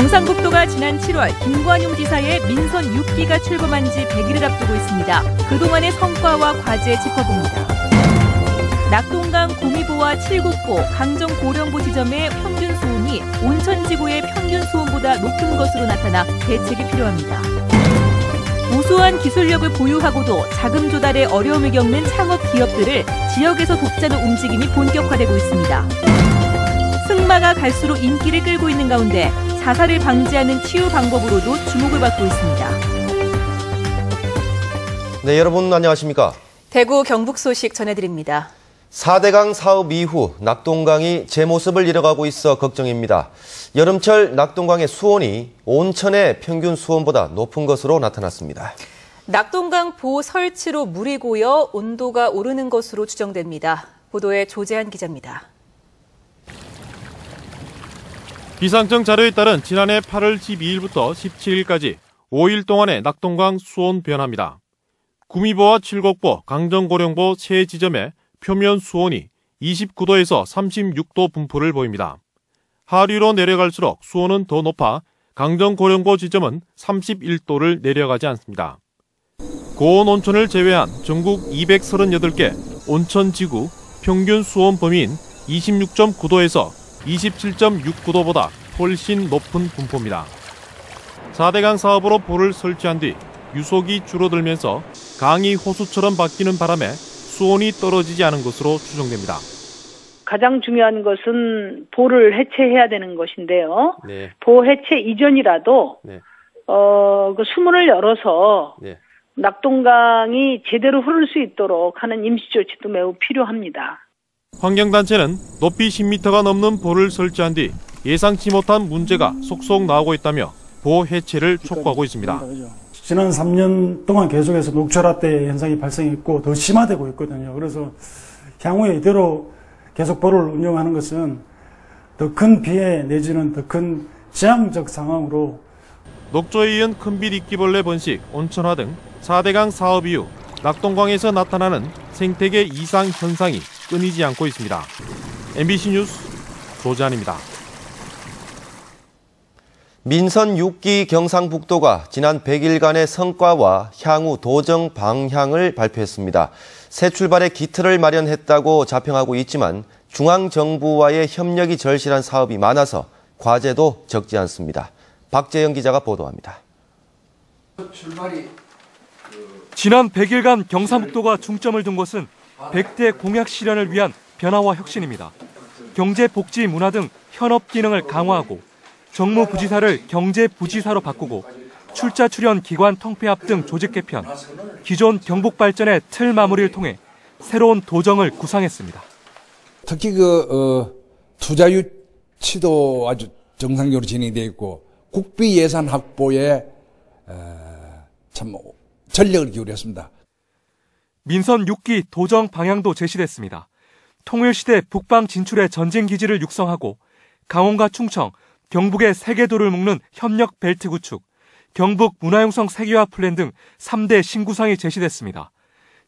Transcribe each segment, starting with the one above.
경상북도가 지난 7월 김관용 지사의 민선 6기가 출범한 지 100일을 앞두고 있습니다. 그동안의 성과와 과제 짚어봅니다. 낙동강 구미보와 칠곡보, 강정 고령보 지점의 평균 수온이 온천지구의 평균 수온보다 높은 것으로 나타나 대책이 필요합니다. 우수한 기술력을 보유하고도 자금 조달에 어려움을 겪는 창업 기업들을 지역에서 돕자는 움직임이 본격화되고 있습니다. 승마가 갈수록 인기를 끌고 있는 가운데 자살을 방지하는 치유 방법으로도 주목을 받고 있습니다. 네, 여러분 안녕하십니까? 대구 경북 소식 전해드립니다. 4대강 사업 이후 낙동강이 제 모습을 잃어가고 있어 걱정입니다. 여름철 낙동강의 수온이 온천의 평균 수온보다 높은 것으로 나타났습니다. 낙동강 보 설치로 물이 고여 온도가 오르는 것으로 추정됩니다. 보도에 조재한 기자입니다. 기상청 자료에 따른 지난해 8월 12일부터 17일까지 5일 동안의 낙동강 수온 변화입니다. 구미보와 칠곡보, 강정고령보 세 지점의 표면 수온이 29도에서 36도 분포를 보입니다. 하류로 내려갈수록 수온은 더 높아 강정고령보 지점은 31도를 내려가지 않습니다. 고온 온천을 제외한 전국 238개 온천지구 평균 수온 범위인 26.9도에서 27.69도보다 훨씬 높은 분포입니다. 4대강 사업으로 보를 설치한 뒤 유속이 줄어들면서 강이 호수처럼 바뀌는 바람에 수온이 떨어지지 않은 것으로 추정됩니다. 가장 중요한 것은 보를 해체해야 되는 것인데요. 네. 보 해체 이전이라도 네. 그 수문을 열어서 네. 낙동강이 제대로 흐를 수 있도록 하는 임시 조치도 매우 필요합니다. 환경단체는 높이 10m가 넘는 보를 설치한 뒤 예상치 못한 문제가 속속 나오고 있다며 보 해체를 촉구하고 있습니다. 지난 3년 동안 계속해서 녹초라떼 현상이 발생했고 더 심화되고 있거든요. 그래서 향후에 이대로 계속 보를 운영하는 것은 더 큰 피해 내지는 더 큰 재앙적 상황으로 녹조에 이은 큰빛 이끼벌레 번식, 온천화 등 4대강 사업 이후 낙동강에서 나타나는 생태계 이상 현상이 끊이지 않고 있습니다. MBC 뉴스 조재한입니다. 민선 6기 경상북도가 지난 100일간의 성과와 향후 도정 방향을 발표했습니다. 새 출발의 기틀을 마련했다고 자평하고 있지만 중앙정부와의 협력이 절실한 사업이 많아서 과제도 적지 않습니다. 박재영 기자가 보도합니다. 지난 100일간 경상북도가 중점을 둔 것은 100대 공약 실현을 위한 변화와 혁신입니다. 경제, 복지, 문화 등 현업 기능을 강화하고 정무부지사를 경제부지사로 바꾸고 출자 출연 기관 통폐합 등 조직 개편, 기존 경북 발전의 틀 마무리를 통해 새로운 도정을 구상했습니다. 특히 투자 유치도 아주 정상적으로 진행되어 있고 국비 예산 확보에 참 전력을 기울였습니다. 민선 6기 도정 방향도 제시됐습니다. 통일시대 북방 진출의 전진 기지를 육성하고 강원과 충청, 경북의 세계도를 묶는 협력 벨트 구축, 경북 문화융성 세계화 플랜 등 3대 신구상이 제시됐습니다.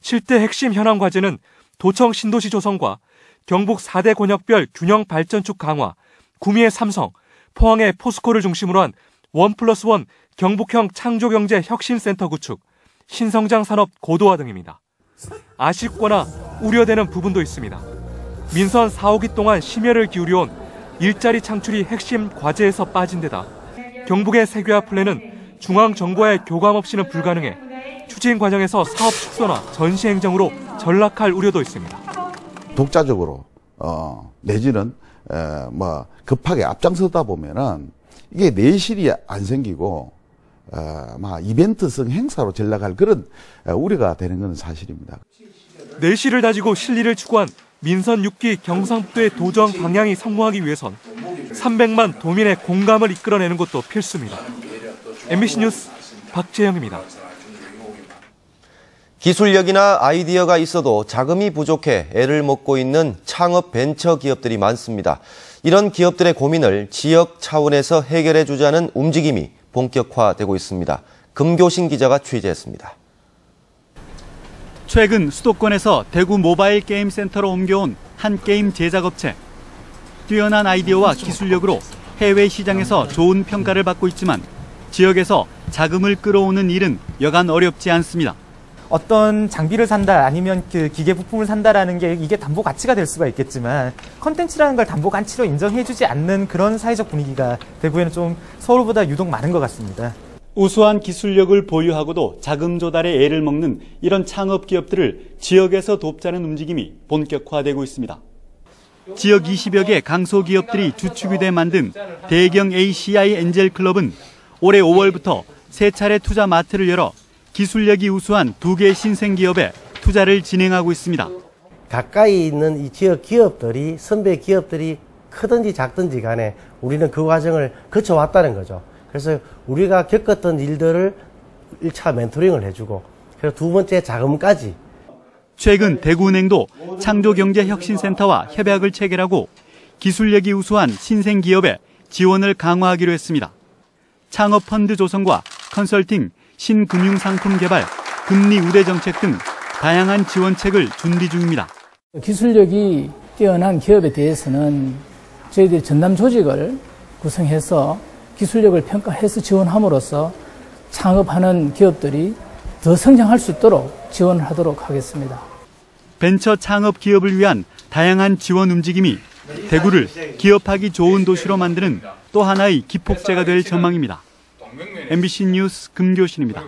7대 핵심 현안 과제는 도청 신도시 조성과 경북 4대 권역별 균형 발전축 강화, 구미의 삼성, 포항의 포스코를 중심으로 한 1+1 경북형 창조경제 혁신센터 구축, 신성장 산업 고도화 등입니다. 아쉽거나 우려되는 부분도 있습니다. 민선 4~5기 동안 심혈을 기울여온 일자리 창출이 핵심 과제에서 빠진 데다 경북의 세계화 플랜은 중앙정부와의 교감 없이는 불가능해 추진 과정에서 사업 축소나 전시 행정으로 전락할 우려도 있습니다. 독자적으로 내지는 급하게 앞장서다 보면은 이게 내실이 안 생기고 이벤트성 행사로 전락할 그런 우려가 되는 건 사실입니다. 내실을 다지고 실리를 추구한 민선 6기 경상북도의 도정 방향이 성공하기 위해선 300만 도민의 공감을 이끌어내는 것도 필수입니다. MBC 뉴스 박재영입니다. 기술력이나 아이디어가 있어도 자금이 부족해 애를 먹고 있는 창업 벤처 기업들이 많습니다. 이런 기업들의 고민을 지역 차원에서 해결해주자는 움직임이 본격화되고 있습니다. 금교신 기자가 취재했습니다. 최근 수도권에서 대구 모바일 게임 센터로 옮겨온 한 게임 제작업체. 뛰어난 아이디어와 기술력으로 해외 시장에서 좋은 평가를 받고 있지만 지역에서 자금을 끌어오는 일은 여간 어렵지 않습니다. 어떤 장비를 산다 아니면 그 기계 부품을 산다라는 게 이게 담보 가치가 될 수가 있겠지만 컨텐츠라는 걸 담보 가치로 인정해주지 않는 그런 사회적 분위기가 대구에는 좀 서울보다 유독 많은 것 같습니다. 우수한 기술력을 보유하고도 자금 조달에 애를 먹는 이런 창업 기업들을 지역에서 돕자는 움직임이 본격화되고 있습니다. 지역 20여 개 강소기업들이 주축이 돼 만든 대경 ACI 엔젤클럽은 올해 5월부터 3차례 투자 마트를 열어 기술력이 우수한 2개 신생기업에 투자를 진행하고 있습니다. 가까이 있는 이 지역 기업들이, 선배 기업들이 크든지 작든지 간에 우리는 그 과정을 거쳐왔다는 거죠. 그래서 우리가 겪었던 일들을 1차 멘토링을 해주고, 그리고 두 번째 자금까지. 최근 대구은행도 창조경제혁신센터와 협약을 체결하고 기술력이 우수한 신생기업에 지원을 강화하기로 했습니다. 창업펀드 조성과 컨설팅, 신금융상품 개발, 금리 우대 정책 등 다양한 지원책을 준비 중입니다. 기술력이 뛰어난 기업에 대해서는 저희들이 전담 조직을 구성해서 기술력을 평가해서 지원함으로써 창업하는 기업들이 더 성장할 수 있도록 지원을 하도록 하겠습니다. 벤처 창업 기업을 위한 다양한 지원 움직임이 대구를 기업하기 좋은 도시로 만드는 또 하나의 기폭제가 될 전망입니다. MBC 뉴스 금교신입니다.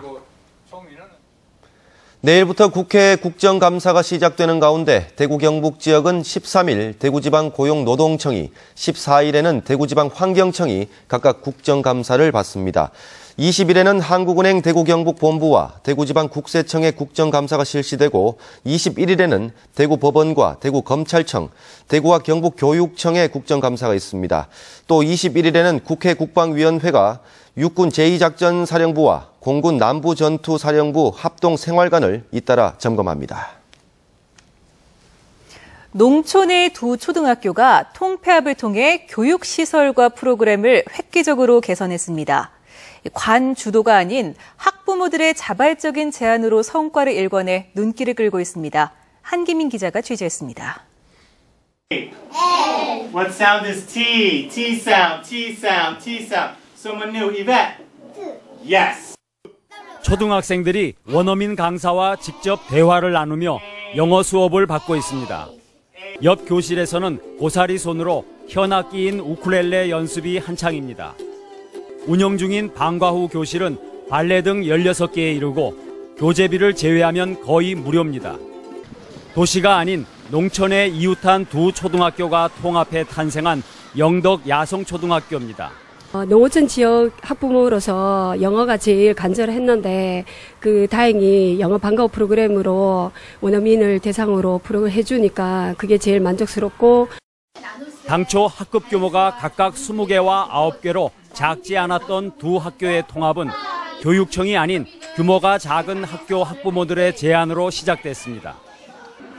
내일부터 국회 국정감사가 시작되는 가운데 대구 경북 지역은 13일 대구지방고용노동청이, 14일에는 대구지방환경청이 각각 국정감사를 받습니다. 20일에는 한국은행 대구경북본부와 대구지방국세청의 국정감사가 실시되고 21일에는 대구법원과 대구검찰청, 대구와 경북교육청의 국정감사가 있습니다. 또 21일에는 국회 국방위원회가 육군 제2작전사령부와 공군 남부전투사령부 합동생활관을 잇따라 점검합니다. 농촌의 두 초등학교가 통폐합을 통해 교육시설과 프로그램을 획기적으로 개선했습니다. 관 주도가 아닌 학부모들의 자발적인 제안으로 성과를 일궈내 눈길을 끌고 있습니다. 한기민 기자가 취재했습니다. What sound is T? T sound, T sound, T sound. Someone new, Yvette? Yes. 초등학생들이 원어민 강사와 직접 대화를 나누며 영어 수업을 받고 있습니다. 옆 교실에서는 고사리 손으로 현악기인 우쿨렐레 연습이 한창입니다. 운영 중인 방과 후 교실은 발레 등 16개에 이르고 교재비를 제외하면 거의 무료입니다. 도시가 아닌 농촌에 이웃한 두 초등학교가 통합해 탄생한 영덕 야성초등학교입니다. 농어촌 지역 학부모로서 영어가 제일 간절했는데 다행히 영어 방과 후 프로그램으로 원어민을 대상으로 프로그램을 해주니까 그게 제일 만족스럽고, 당초 학급 규모가 각각 20개와 9개로 작지 않았던 두 학교의 통합은 교육청이 아닌 규모가 작은 학교 학부모들의 제안으로 시작됐습니다.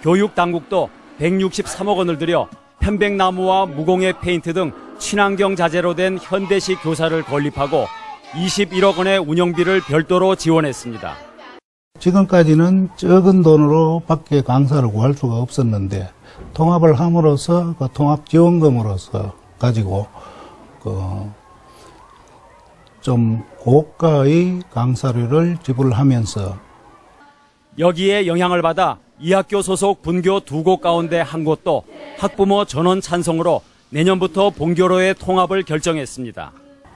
교육당국도 163억 원을 들여 편백나무와 무공예 페인트 등 친환경 자재로 된 현대식 교사를 건립하고 21억 원의 운영비를 별도로 지원했습니다. 지금까지는 적은 돈으로 밖에 강사를 구할 수가 없었는데 통합을 함으로써 그 통합 지원금으로서 가지고 좀 고가의 강사료를 지불하면서, 여기에 영향을 받아 이 학교 소속 분교 2곳 가운데 한 곳도 학부모 전원 찬성으로 내년부터 본교로의 통합을 결정했습니다.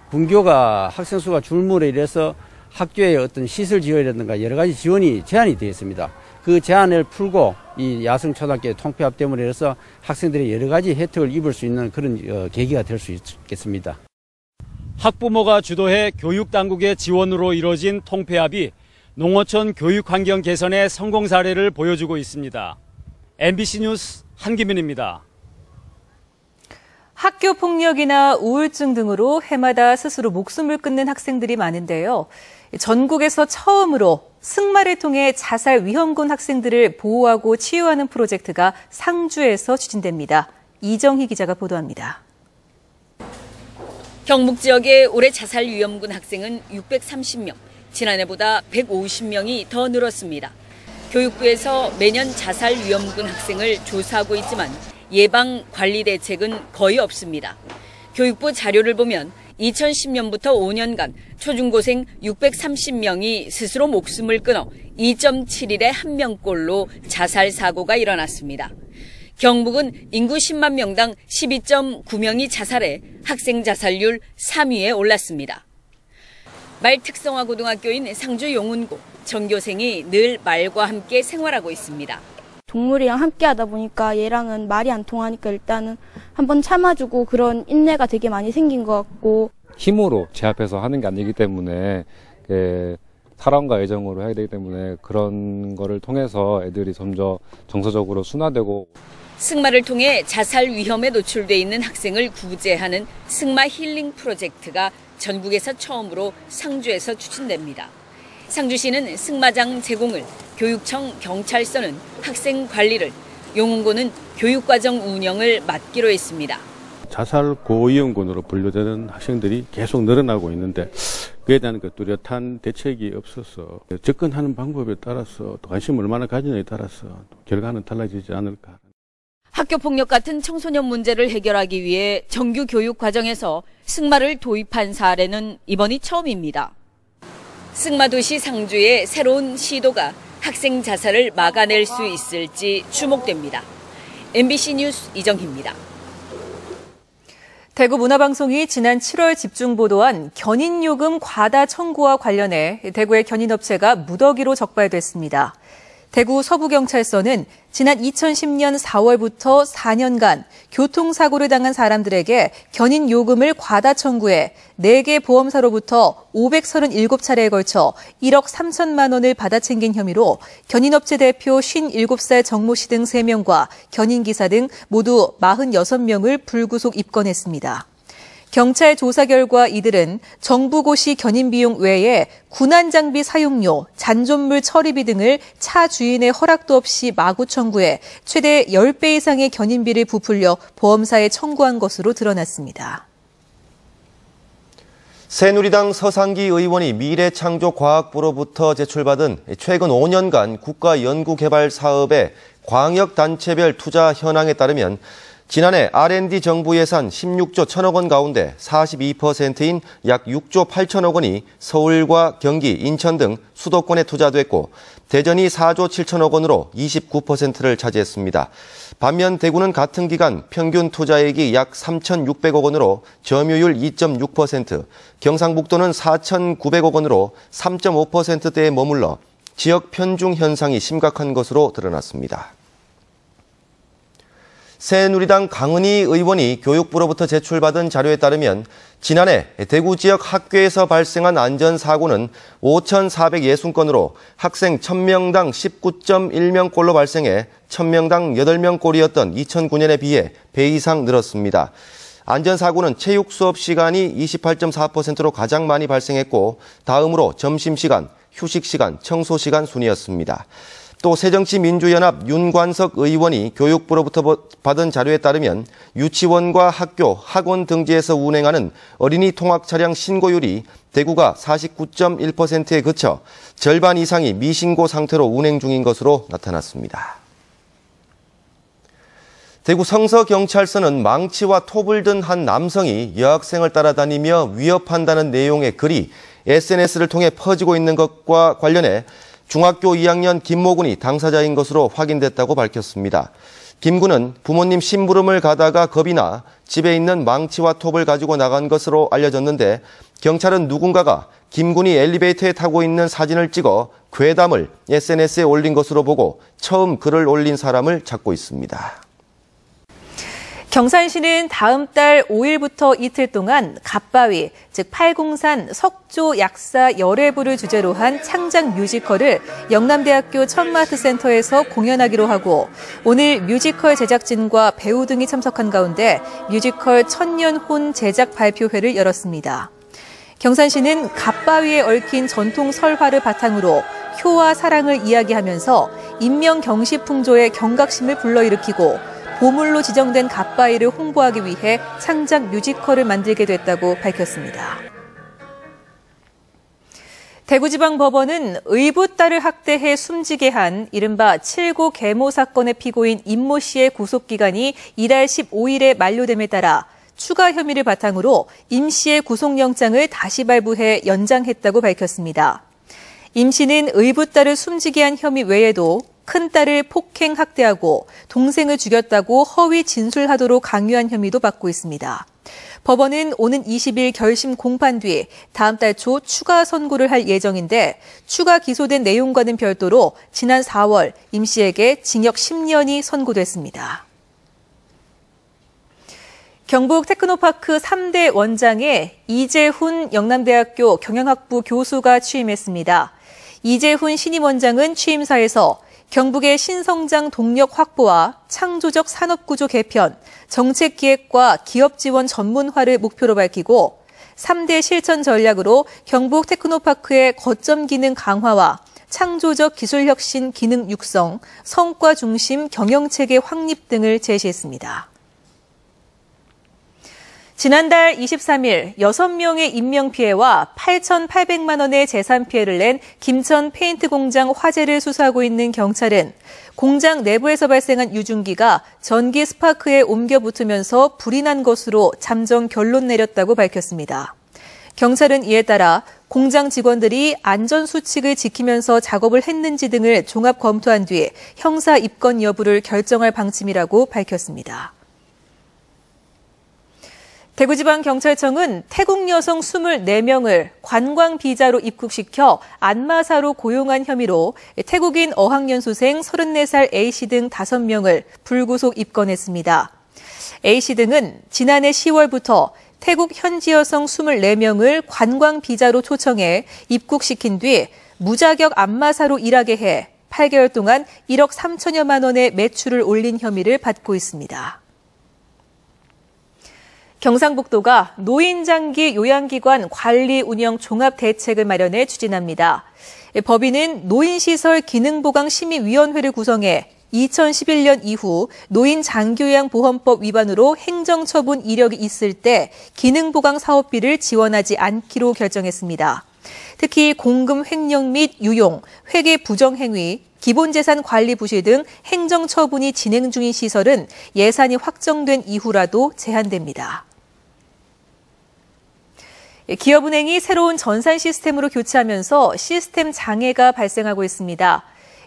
분교가 학생 수가 줄무로 인해서 학교의 어떤 시설 지원이라든가 여러 가지 지원이 제한이 되어 있습니다. 그 제한을 풀고 이 야성초등학교의 통폐합 때문에 해서 학생들이 여러 가지 혜택을 입을 수 있는 그런 계기가 될 수 있겠습니다. 학부모가 주도해 교육당국의 지원으로 이뤄진 통폐합이 농어촌 교육환경 개선의 성공 사례를 보여주고 있습니다. MBC 뉴스 한기민입니다. 학교 폭력이나 우울증 등으로 해마다 스스로 목숨을 끊는 학생들이 많은데요. 전국에서 처음으로 승마를 통해 자살 위험군 학생들을 보호하고 치유하는 프로젝트가 상주에서 추진됩니다. 이정희 기자가 보도합니다. 경북 지역의 올해 자살 위험군 학생은 630명, 지난해보다 150명이 더 늘었습니다. 교육부에서 매년 자살 위험군 학생을 조사하고 있지만 예방 관리 대책은 거의 없습니다. 교육부 자료를 보면 2010년부터 5년간 초중고생 630명이 스스로 목숨을 끊어 2.7일에 1명꼴로 자살 사고가 일어났습니다. 경북은 인구 10만 명당 12.9명이 자살해 학생 자살률 3위에 올랐습니다. 말 특성화 고등학교인 상주 용운고 전교생이 늘 말과 함께 생활하고 있습니다. 동물이랑 함께 하다 보니까 얘랑은 말이 안 통하니까 일단은 한번 참아주고 그런 인내가 되게 많이 생긴 것 같고. 힘으로 제압해서 하는 게 아니기 때문에 사랑과 애정으로 해야 되기 때문에 그런 거를 통해서 애들이 점점 정서적으로 순화되고. 승마를 통해 자살 위험에 노출돼 있는 학생을 구제하는 승마 힐링 프로젝트가 전국에서 처음으로 상주에서 추진됩니다. 상주시는 승마장 제공을, 교육청, 경찰서는 학생 관리를, 용운고는 교육과정 운영을 맡기로 했습니다. 자살 고위험군으로 분류되는 학생들이 계속 늘어나고 있는데 그에 대한 그 뚜렷한 대책이 없어서 접근하는 방법에 따라서 또 관심을 얼마나 가지느냐에 따라서 결과는 달라지지 않을까. 학교폭력 같은 청소년 문제를 해결하기 위해 정규 교육 과정에서 승마를 도입한 사례는 이번이 처음입니다. 승마도시 상주의 새로운 시도가 학생 자살을 막아낼 수 있을지 주목됩니다. MBC 뉴스 이정희입니다. 대구문화방송이 지난 7월 집중보도한 견인요금 과다 청구와 관련해 대구의 견인업체가 무더기로 적발됐습니다. 대구 서부경찰서는 지난 2010년 4월부터 4년간 교통사고를 당한 사람들에게 견인 요금을 과다 청구해 4개 보험사로부터 537차례에 걸쳐 1억 3천만 원을 받아 챙긴 혐의로 견인업체 대표 57살 정모 씨 등 3명과 견인기사 등 모두 46명을 불구속 입건했습니다. 경찰 조사 결과 이들은 정부 고시 견인 비용 외에 군안 장비 사용료, 잔존물 처리비 등을 차 주인의 허락도 없이 마구 청구해 최대 10배 이상의 견인비를 부풀려 보험사에 청구한 것으로 드러났습니다. 새누리당 서상기 의원이 미래창조과학부로부터 제출받은 최근 5년간 국가연구개발 사업의 광역단체별 투자 현황에 따르면 지난해 R&D 정부 예산 16조 1천억 원 가운데 42%인 약 6조 8천억 원이 서울과 경기, 인천 등 수도권에 투자됐고 대전이 4조 7천억 원으로 29%를 차지했습니다. 반면 대구는 같은 기간 평균 투자액이 약 3,600억 원으로 점유율 2.6%, 경상북도는 4,900억 원으로 3.5%대에 머물러 지역 편중 현상이 심각한 것으로 드러났습니다. 새누리당 강은희 의원이 교육부로부터 제출받은 자료에 따르면 지난해 대구 지역 학교에서 발생한 안전사고는 5,460건으로 학생 1,000명당 19.1명꼴로 발생해 1,000명당 8명꼴이었던 2009년에 비해 배 이상 늘었습니다. 안전사고는 체육 수업 시간이 28.4%로 가장 많이 발생했고 다음으로 점심시간, 휴식시간, 청소시간 순이었습니다. 또 새정치민주연합 윤관석 의원이 교육부로부터 받은 자료에 따르면 유치원과 학교, 학원 등지에서 운행하는 어린이 통학 차량 신고율이 대구가 49.1%에 그쳐 절반 이상이 미신고 상태로 운행 중인 것으로 나타났습니다. 대구 성서경찰서는 망치와 톱을 든 한 남성이 여학생을 따라다니며 위협한다는 내용의 글이 SNS를 통해 퍼지고 있는 것과 관련해 중학교 2학년 김모군이 당사자인 것으로 확인됐다고 밝혔습니다. 김 군은 부모님 심부름을 가다가 겁이 나 집에 있는 망치와 톱을 가지고 나간 것으로 알려졌는데 경찰은 누군가가 김 군이 엘리베이터에 타고 있는 사진을 찍어 괴담을 SNS에 올린 것으로 보고 처음 글을 올린 사람을 찾고 있습니다. 경산시는 다음 달 5일부터 이틀 동안 갓바위, 즉 팔공산 석조 약사 열애부를 주제로 한 창작 뮤지컬을 영남대학교 천마아트센터에서 공연하기로 하고 오늘 뮤지컬 제작진과 배우 등이 참석한 가운데 뮤지컬 천년혼 제작 발표회를 열었습니다. 경산시는 갓바위에 얽힌 전통 설화를 바탕으로 효와 사랑을 이야기하면서 인명 경시풍조의 경각심을 불러일으키고 보물로 지정된 갓바위를 홍보하기 위해 창작 뮤지컬을 만들게 됐다고 밝혔습니다. 대구지방법원은 의붓 딸을 학대해 숨지게 한 이른바 7고 계모 사건의 피고인 임모 씨의 구속기간이 이달 15일에 만료됨에 따라 추가 혐의를 바탕으로 임 씨의 구속영장을 다시 발부해 연장했다고 밝혔습니다. 임 씨는 의붓딸을 숨지게 한 혐의 외에도 큰딸을 폭행 학대하고 동생을 죽였다고 허위 진술하도록 강요한 혐의도 받고 있습니다. 법원은 오는 20일 결심 공판 뒤 다음 달 초 추가 선고를 할 예정인데 추가 기소된 내용과는 별도로 지난 4월 임 씨에게 징역 10년이 선고됐습니다. 경북 테크노파크 3대 원장에 이재훈 영남대학교 경영학부 교수가 취임했습니다. 이재훈 신임 원장은 취임사에서 경북의 신성장 동력 확보와 창조적 산업구조 개편, 정책기획과 기업지원 전문화를 목표로 밝히고 3대 실천 전략으로 경북 테크노파크의 거점 기능 강화와 창조적 기술혁신 기능 육성, 성과 중심 경영체계 확립 등을 제시했습니다. 지난달 23일 6명의 인명피해와 8,800만 원의 재산 피해를 낸 김천 페인트 공장 화재를 수사하고 있는 경찰은 공장 내부에서 발생한 유증기가 전기 스파크에 옮겨 붙으면서 불이 난 것으로 잠정 결론 내렸다고 밝혔습니다. 경찰은 이에 따라 공장 직원들이 안전수칙을 지키면서 작업을 했는지 등을 종합 검토한 뒤 형사 입건 여부를 결정할 방침이라고 밝혔습니다. 대구지방경찰청은 태국 여성 24명을 관광비자로 입국시켜 안마사로 고용한 혐의로 태국인 어학연수생 34살 A씨 등 5명을 불구속 입건했습니다. A씨 등은 지난해 10월부터 태국 현지 여성 24명을 관광비자로 초청해 입국시킨 뒤 무자격 안마사로 일하게 해 8개월 동안 1억 3천여만 원의 매출을 올린 혐의를 받고 있습니다. 경상북도가 노인장기 요양기관 관리 운영 종합대책을 마련해 추진합니다. 법인은 노인시설 기능보강심의위원회를 구성해 2011년 이후 노인장기요양보험법 위반으로 행정처분 이력이 있을 때 기능보강 사업비를 지원하지 않기로 결정했습니다. 특히 공금 횡령 및 유용, 회계 부정행위, 기본재산 관리 부실 등 행정처분이 진행 중인 시설은 예산이 확정된 이후라도 제한됩니다. 기업은행이 새로운 전산 시스템으로 교체하면서 시스템 장애가 발생하고 있습니다.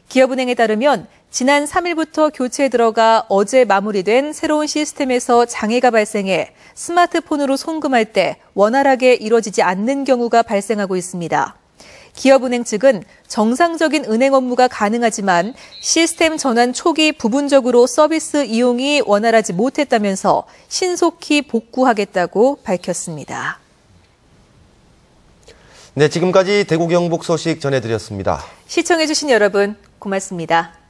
기업은행에 따르면 지난 3일부터 교체에 들어가 어제 마무리된 새로운 시스템에서 장애가 발생해 스마트폰으로 송금할 때 원활하게 이뤄지지 않는 경우가 발생하고 있습니다. 기업은행 측은 정상적인 은행 업무가 가능하지만 시스템 전환 초기 부분적으로 서비스 이용이 원활하지 못했다면서 신속히 복구하겠다고 밝혔습니다. 네, 지금까지 대구 경북 소식 전해드렸습니다. 시청해주신 여러분 고맙습니다.